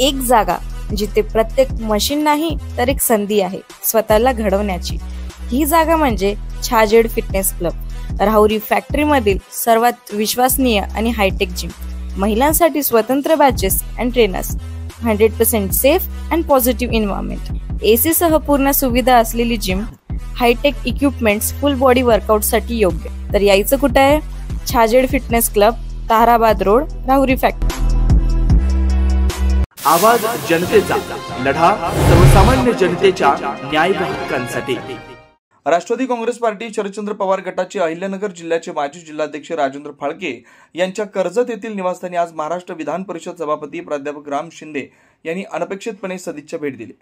एक जागा जिथे प्रत्येक मशीन नाही तर एक संधी आहे स्वतःला घडवण्याची। ही जागा म्हणजे Chhajed fitness club, Rahuri factory मधील सर्वात विश्वसनीय आणि हायटेक जिम। महिलांसाठी स्वतंत्र batches and trainers, 100% safe and positive environment, AC सह पूर्ण सुविधा असलेली gym, hitech equipments, full body workout साठी योग्य। तर यायचं कुठे आहे? Chhajed fitness club, Tarabad road, Rahuri factory. आवाज जनतेचा, लढा सर्वसामान्य जनतेच्या न्याय व हक्कांसाठी। राष्ट्रवादी काँग्रेस पार्टी शरदचंद्र पवार गटाचे अहिल्यानगर जिल्ह्याचे माजी जिल्हाध्यक्ष राजेंद्र फाळके यांच्या कर्जत येथील निवासस्थानी आज महाराष्ट्र विधान परिषद सभापती प्राध्यापक राम शिंदे यांनी अनपेक्षितपणे सदिच्छा भेट दिली।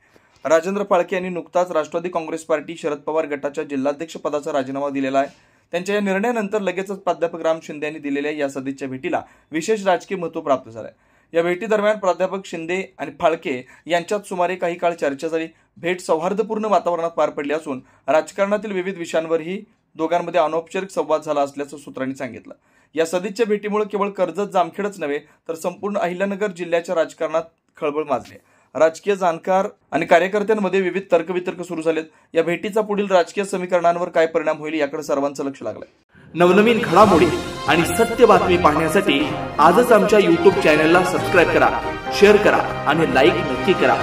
राजेंद्र फाळके यांनी नुकताच राष्ट्रवादी काँग्रेस पार्टी शरद पवार गटाच्या जिल्हाध्यक्ष पदाचा राजीनामा दिलेला आहे। त्यांच्या या निर्णयानंतर लगेचच प्राध्यापक राम शिंदे यांनी दिलेल्या या सदिच्छा भेटीला विशेष राजकीय महत्त्व प्राप्त झाले। या भेटीदरम्यान प्राध्यापक शिंदे आणि फाळके यांच्यात सुमारे काही काळ चर्चा झाली। भेट सौहार्दपूर्ण वातावरणात पार पडली असून राजकारणातील विविध विषयांवरही दोघांमध्ये अनौपचारिक संवाद झाला असल्याचं सूत्रांनी सांगितलं। या सदिच्छा भेटीमुळे केवळ कर्जत जामखेडच नव्हे तर संपूर्ण अहिल्यानगर जिल्ह्याच्या राजकारणात खळबळ माजली। राजकीय जाणकार आणि कार्यकर्त्यांमध्ये विविध तर्कवितर्क सुरू झालेत। या भेटीचा पुढील राजकीय समीकरणांवर काय परिणाम होईल याकडे सर्वांचं लक्ष लागलंय। नवनवीन घडामोडी आणि सत्य बातमी पाहण्यासाठी आजच आमच्या YouTube चॅनलला सबस्क्राइब करा, शेअर करा आणि लाईक नक्की करा।